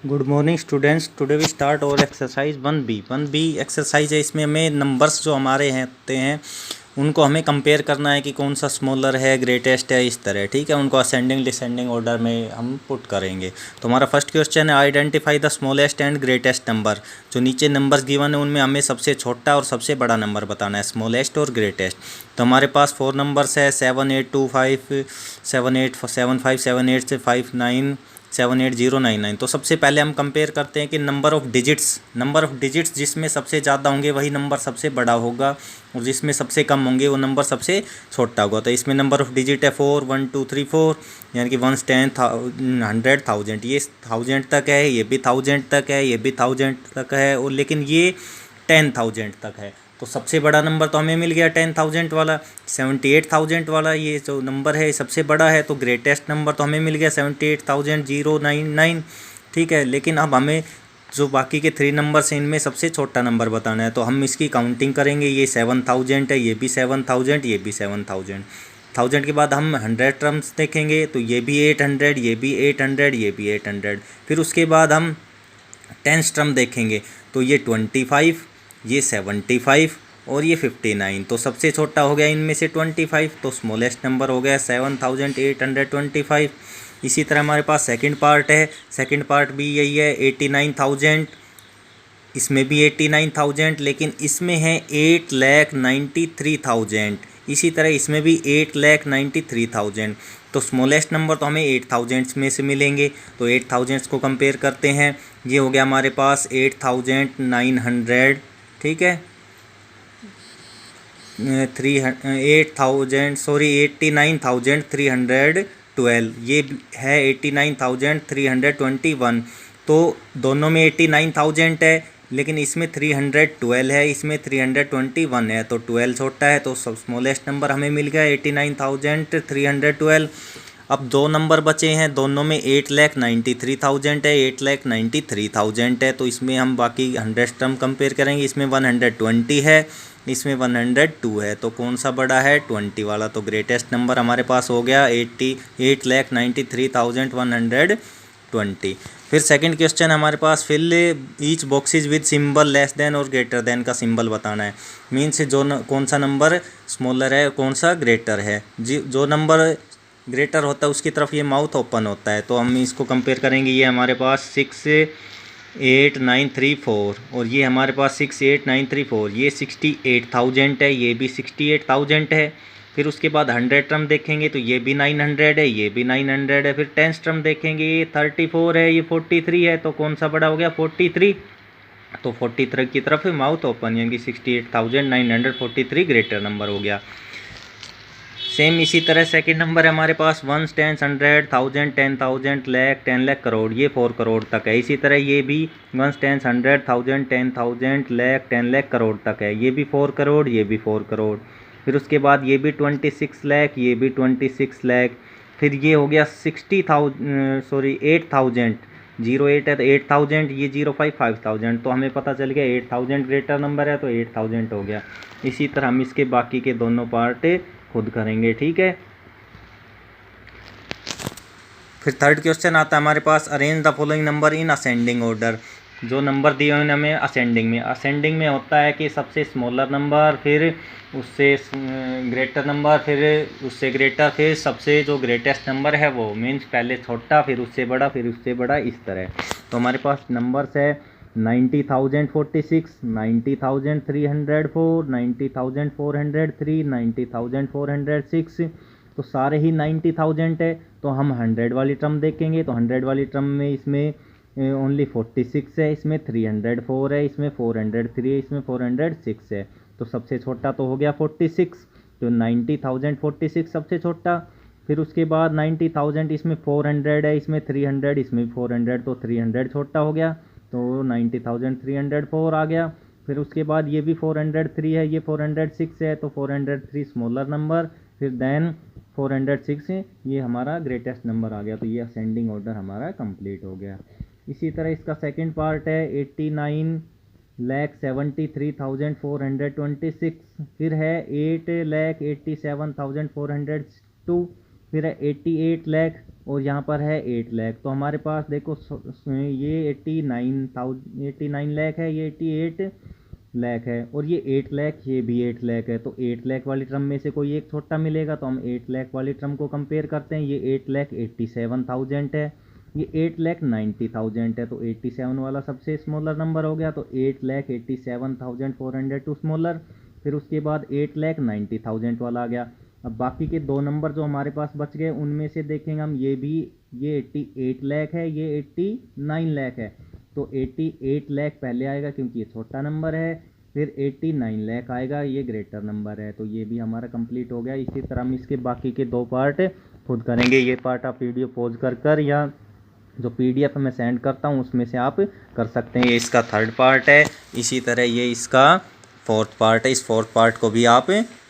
Good morning students. Today we start our exercise 1B exercise है। इसमें हमें numbers जो हमारे हैं होते हैं उनको हमें कंपेयर करना है कि कौन सा स्मॉलर है, ग्रेटेस्ट है, इस तरह। ठीक है, उनको असेंडिंग डिसेंडिंग ऑर्डर में हम पुट करेंगे। तो हमारा फर्स्ट क्वेश्चन है identify the smallest and greatest number. जो नीचे नंबर्स गिवन है उनमें हमें सबसे छोटा और सबसे बड़ा नंबर बताना है, स्मॉलेस्ट और ग्रेटेस्ट। तो हमारे पास 4 नंबर्स है 78257 78757 78759 78099। तो सबसे पहले हम कंपेयर करते हैं कि नंबर ऑफ़ डिजिट्स जिसमें सबसे ज़्यादा होंगे वही नंबर सबसे बड़ा होगा और जिसमें सबसे कम होंगे वो नंबर सबसे छोटा होगा। तो इसमें नंबर ऑफ़ डिजिट है 4 1 2 3 4, यानी कि 1 10 100 1000। ये 1000 तक है, ये भी 1000 तक है, ये भी 1000 तक है, और लेकिन ये 10,000 तक है। तो सबसे बड़ा नंबर तो हमें मिल गया 10,000 वाला। 78,000 वाला ये जो नंबर है सबसे बड़ा है, तो ग्रेटेस्ट नंबर तो हमें मिल गया 78,099। ठीक है, लेकिन अब हमें जो बाकी के 3 नंबर्स हैं इनमें सबसे छोटा नंबर बताना है। तो हम इसकी काउंटिंग करेंगे। ये 7,000 है, ये भी 7,000, ये भी 7,000। 1000 के बाद हम 100 टर्म्स देखेंगे, तो ये भी 800, ये भी 800, ये भी 800। फिर उसके बाद हम 10 टर्म देखेंगे, तो ये 25, ये 75 और ये 59। तो सबसे छोटा हो गया इनमें से 25, तो स्मॉलेस्ट नंबर हो गया 7,825। इसी तरह हमारे पास सेकंड पार्ट है। सेकंड पार्ट भी यही है 89,000, इसमें भी 89,000, लेकिन इसमें है 8,93,000। इसी तरह इसमें भी 8,93,000। तो स्मॉलेस्ट नंबर तो हमें 8,000 में से मिलेंगे। तो 8,000 को कंपेयर करते हैं। ये हो गया हमारे पास 8,900। ठीक है, 89,312। ये है 89,321। तो दोनों में 89,000 है, लेकिन इसमें 312 है, इसमें 321 है, तो 12 छोटा है। तो सब स्मॉलेस्ट नंबर हमें मिल गया 89,312। अब 2 नंबर बचे हैं, दोनों में 8,93,000 है, 8,93,000 है। तो इसमें हम बाकी 100 टर्म कंपेयर करेंगे। इसमें 120 है, इसमें 102 है, तो कौन सा बड़ा है? 20 वाला। तो ग्रेटेस्ट नंबर हमारे पास हो गया 8,93,120। फिर सेकंड क्वेश्चन हमारे पास fill each boxes with symbol less than और ग्रेटर देन का सिंबल बताना है। मीन्स कौन सा नंबर स्मॉलर है, कौन सा ग्रेटर है। जो नंबर ग्रेटर होता है उसकी तरफ ये माउथ ओपन होता है। तो हम इसको कंपेयर करेंगे। ये हमारे पास 6,8,934 और ये हमारे पास 6,8,934। ये 68,000 है, ये भी 68,000 है। फिर उसके बाद 100 टर्म देखेंगे, तो ये भी 900 है, ये भी 900 है। फिर 10 टर्म देखेंगे, ये 34 है, ये 43 है, तो कौन सा बड़ा हो गया? 43। तो 43 की तरफ माउथ ओपन, यानी कि 68,943 ग्रेटर नंबर हो गया। सेम इसी तरह सेकंड नंबर है हमारे पास 1 10 100 1000 10,000 लाख 10 लाख करोड़, ये 4 करोड़ तक है। इसी तरह ये भी 1 10 100 1000 10,000 लाख 10 लाख करोड़ तक है। ये भी 4 करोड़, ये भी 4 करोड़। फिर उसके बाद ये भी 26 लाख, ये भी 26 लाख। फिर ये हो गया 8,000। 08 है तो 8,000, ये 05 5,000। तो हमें पता चल गया 8,000 ग्रेटर नंबर है, तो 8,000 हो गया। इसी तरह हम इसके बाकी के दोनों पार्ट खुद करेंगे। ठीक है, फिर थर्ड क्वेश्चन आता है हमारे पास arrange the following number in ascending order. जो नंबर दिए हुए हमें असेंडिंग में होता है कि सबसे स्मॉलर नंबर, फिर उससे ग्रेटर नंबर, फिर उससे ग्रेटर, फिर सबसे जो ग्रेटेस्ट नंबर है वो। मीन्स पहले छोटा, फिर उससे बड़ा, फिर उससे बड़ा, इस तरह। तो हमारे पास नंबर्स है 90,046, 90,304, 90,403, 90,406। तो सारे ही 90,000 है। तो हम 100 वाली टर्म देखेंगे, तो 100 वाली टर्म में इसमें ओनली 46 है, इसमें 304 है, इसमें 403 है, इसमें 406 है। तो सबसे छोटा तो हो गया 46, तो 90,046 सबसे छोटा। फिर उसके बाद 90,000, इसमें 400 है, इसमें 300, इसमें 400, तो 300 छोटा हो गया, तो 90,304 आ गया। फिर उसके बाद ये भी 403 है, ये 406 है, तो 403 स्मॉलर नंबर, फिर देन 406 ये हमारा ग्रेटेस्ट नंबर आ गया। तो ये असेंडिंग ऑर्डर हमारा कंप्लीट हो गया। इसी तरह इसका सेकंड पार्ट है 89,73,426। फिर है 8,87,402। फिर है 88,00,000 और यहाँ पर है 8 लाख। तो हमारे पास देखो ये 89 लाख है, ये 88 लाख है, और ये 8 लाख, ये भी 8 लाख है। तो 8 लाख वाली ट्रम में से कोई एक छोटा मिलेगा, तो हम 8 लाख वाली ट्रम को कंपेयर करते हैं। ये 8,87,000 है, ये 8,90,000 है। तो 87 वाला सबसे स्मॉलर नंबर हो गया, तो 8,87,400 टू स्मॉलर। फिर उसके बाद 8,90,000 वाला आ गया। अब बाकी के दो नंबर जो हमारे पास बच गए उनमें से देखेंगे हम, ये 88 लाख है, ये 89 लाख है। तो 88 लाख पहले आएगा क्योंकि ये छोटा नंबर है, फिर 89 लाख आएगा, ये ग्रेटर नंबर है। तो ये भी हमारा कंप्लीट हो गया। इसी तरह हम इसके बाकी के दो पार्ट खुद करेंगे। ये पार्ट आप वीडियो पॉज कर या जो PDF मैं सेंड करता हूँ उसमें से आप कर सकते हैं। ये इसका थर्ड पार्ट है। इसी तरह ये इसका फोर्थ पार्ट है। इस फोर्थ पार्ट को भी आप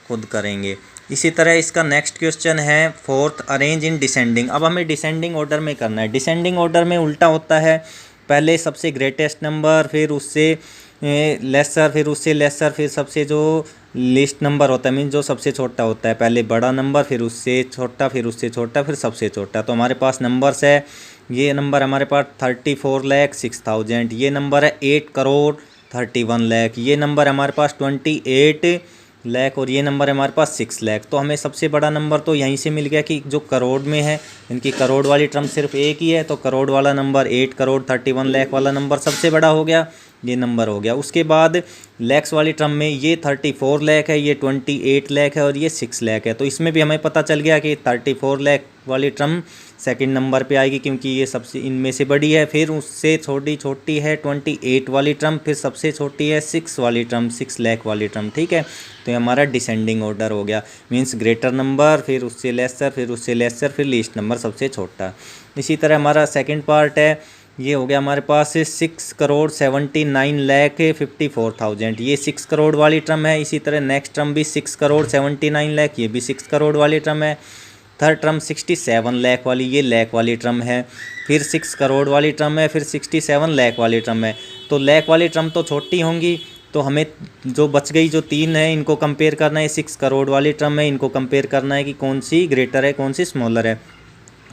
खुद करेंगे। इसी तरह इसका नेक्स्ट क्वेश्चन है फोर्थ, अरेंज इन डिसेंडिंग। अब हमें डिसेंडिंग ऑर्डर में करना है। डिसेंडिंग ऑर्डर में उल्टा होता है, पहले सबसे ग्रेटेस्ट नंबर, फिर उससे लेसर, फिर उससे लेसर, फिर सबसे जो लिस्ट नंबर होता है, मीन जो सबसे छोटा होता है, पहले बड़ा नंबर, फिर उससे छोटा, फिर उससे छोटा, फिर सबसे छोटा। तो हमारे पास नंबर्स है, ये नंबर हमारे पास 34,06,000, ये नंबर है 8,31,00,000, ये नंबर हमारे पास 28 लाख, और ये नंबर है हमारे पास 6 लाख। तो हमें सबसे बड़ा नंबर तो यहीं से मिल गया कि जो करोड़ में है, इनकी करोड़ वाली टर्म सिर्फ एक ही है। तो करोड़ वाला नंबर 8,31,00,000 वाला नंबर सबसे बड़ा हो गया, ये नंबर हो गया। उसके बाद लैक्स वाली टर्म में ये 34 लाख है, ये 28 लाख है, और ये 6 लाख है। तो इसमें भी हमें पता चल गया कि 34 लाख वाली टर्म सेकंड नंबर पे आएगी क्योंकि ये सबसे इनमें से बड़ी है। फिर उससे छोटी है 28 वाली टर्म, फिर सबसे छोटी है 6 वाली टर्म, 6 लाख वाली टर्म। ठीक है, तो ये हमारा डिसेंडिंग ऑर्डर हो गया। मीन्स ग्रेटर नंबर, फिर उससे लेसर, फिर उससे लेसर, फिर लीस्ट नंबर सबसे छोटा। इसी तरह हमारा सेकंड पार्ट है, ये हो गया हमारे पास 6,79,54,000, ये 6 करोड़ वाली टर्म है। इसी तरह नेक्स्ट टर्म भी 6,79,00,000, ये भी 6 करोड़ वाली टर्म है। थर्ड टर्म 67 लाख वाली, ये लाख वाली टर्म है। फिर 6 करोड़ वाली टर्म है, फिर 67 लाख वाली टर्म है। तो लाख वाली टर्म तो छोटी होंगी, तो हमें जो बच गई जो तीन है इनको कंपेयर करना है। 6 करोड़ वाली टर्म है, इनको कंपेयर करना है कि कौन सी ग्रेटर है, कौन सी स्मॉलर है।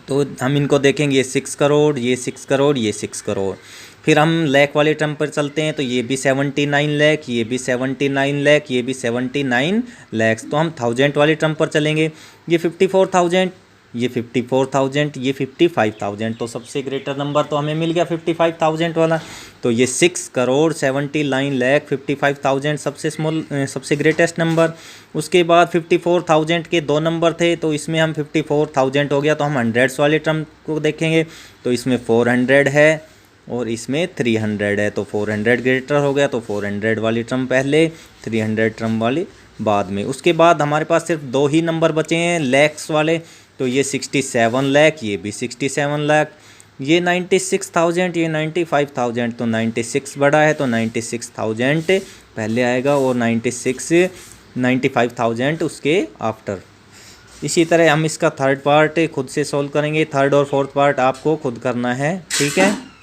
तो हम इनको देखेंगे, ये 6 करोड़, ये 6 करोड़, ये 6 करोड़। फिर हम लाख वाले टर्म पर चलते हैं, तो ये भी 79 लाख, ये भी 79 लाख, ये भी 79 लाख। तो हम 1000 वाली टर्म पर चलेंगे, ये 54,000, ये 54,000, ये 55,000। तो सबसे ग्रेटर नंबर तो हमें मिल गया 55,000 वाला। तो ये 6 करोड़ 79 लाख 55,000 सबसे ग्रेटेस्ट नंबर। उसके बाद 54,000 के दो नंबर थे, तो इसमें हम 54,000 हो गया, तो हम हंड्रेड्स वाले टर्म को देखेंगे। तो इसमें 400 है और इसमें 300 है। तो 400 ग्रेटर हो गया, तो 400 वाली टर्म पहले, 300 टर्म वाली बाद में। उसके बाद हमारे पास सिर्फ दो ही नंबर बचे हैं लैक्स वाले, तो ये 67 लाख, ये भी 67 लाख, ये 96,000, ये 95,000। तो 96 बड़ा है, तो 96,000 पहले आएगा और 95,000 उसके आफ्टर। इसी तरह हम इसका थर्ड पार्ट खुद से सॉल्व करेंगे। थर्ड और फोर्थ पार्ट आपको खुद करना है, ठीक है।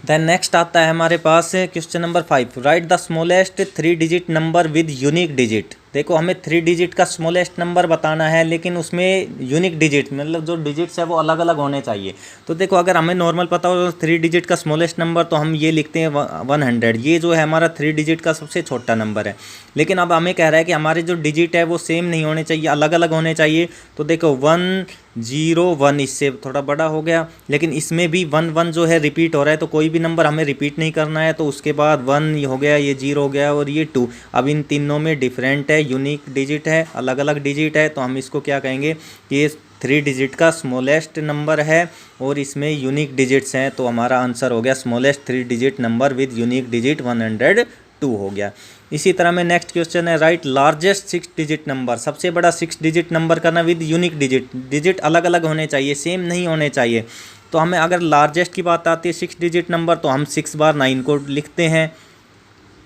देन नेक्स्ट आता है हमारे पास question number 5, right the smallest 3 digit number with unique digit. देखो हमें 3 डिजिट का स्मॉलेस्ट नंबर बताना है, लेकिन उसमें यूनिक डिजिट मतलब जो डिजिट्स है वो अलग अलग होने चाहिए। तो देखो अगर हमें नॉर्मल पता हो 3 डिजिट का स्मॉलेस्ट नंबर, तो हम ये लिखते हैं 100। ये जो है हमारा 3 डिजिट का सबसे छोटा नंबर है। लेकिन अब हमें कह रहा है कि हमारे जो डिजिट है वो सेम नहीं होने चाहिए, अलग अलग होने चाहिए। तो देखो 101 इससे थोड़ा बड़ा हो गया, लेकिन इसमें भी 1 जो है रिपीट हो रहा है, तो कोई भी नंबर हमें रिपीट नहीं करना है। तो उसके बाद 1 हो गया, ये 0 हो गया और ये 2। अब इन तीनों में डिफरेंट है, यूनिक डिजिट है, अलग अलग डिजिट है। तो हम इसको क्या कहेंगे कि ये 3 डिजिट का स्मॉलेस्ट नंबर है और इसमें यूनिक डिजिट्स हैं। तो हमारा आंसर हो गया smallest 3 digit number with unique digit 102 हो गया। इसी तरह में नेक्स्ट क्वेश्चन है, राइट लार्जेस्ट 6 डिजिट नंबर। सबसे बड़ा 6 डिजिट नंबर करना विद यूनिक डिजिट। डिजिट अलग अलग होने चाहिए, सेम नहीं होने चाहिए। तो हमें अगर लार्जेस्ट की बात आती है 6 डिजिट नंबर, तो हम 6 बार 9 को लिखते हैं,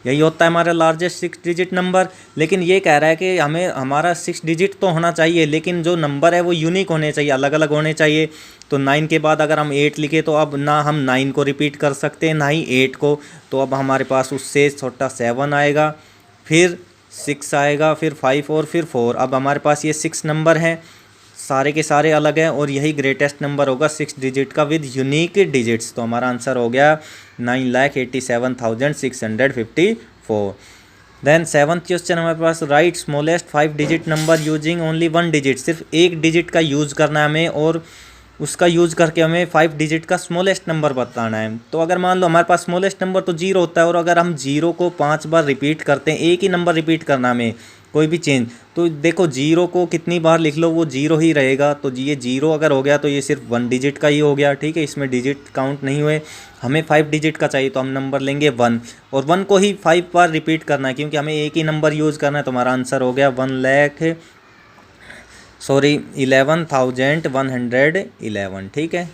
यही होता है हमारा लार्जेस्ट 6 डिजिट नंबर। लेकिन ये कह रहा है कि हमें हमारा 6 डिजिट तो होना चाहिए, लेकिन जो नंबर है वो यूनिक होने चाहिए, अलग अलग होने चाहिए। तो 9 के बाद अगर हम 8 लिखे, तो अब ना हम 9 को रिपीट कर सकते हैं ना ही 8 को। तो अब हमारे पास उससे छोटा 7 आएगा, फिर 6 आएगा, फिर 5 और फिर 4। अब हमारे पास ये 6 नंबर हैं, सारे के सारे अलग हैं और यही ग्रेटेस्ट नंबर होगा 6 डिजिट का विद यूनिक डिजिट्स। तो हमारा आंसर हो गया 9,87,654। देन सेवन्थ क्वेश्चन हमारे पास, right smallest 5 digit number using only 1 digit. सिर्फ एक डिजिट का यूज़ करना है हमें और उसका यूज़ करके हमें 5 डिजिट का स्मॉलेस्ट नंबर बताना है। तो अगर मान लो हमारे पास स्मॉलेस्ट नंबर तो 0 होता है और अगर हम 0 को 5 बार रिपीट करते हैं, एक ही नंबर रिपीट करना हमें, कोई भी चेंज, तो देखो 0 को कितनी बार लिख लो वो 0 ही रहेगा। तो ये 0 अगर हो गया तो ये सिर्फ 1 डिजिट का ही हो गया, ठीक है, इसमें डिजिट काउंट नहीं हुए। हमें 5 डिजिट का चाहिए तो हम नंबर लेंगे 1 और 1 को ही 5 बार रिपीट करना है क्योंकि हमें एक ही नंबर यूज़ करना है। तो हमारा आंसर हो गया 11,111, ठीक है।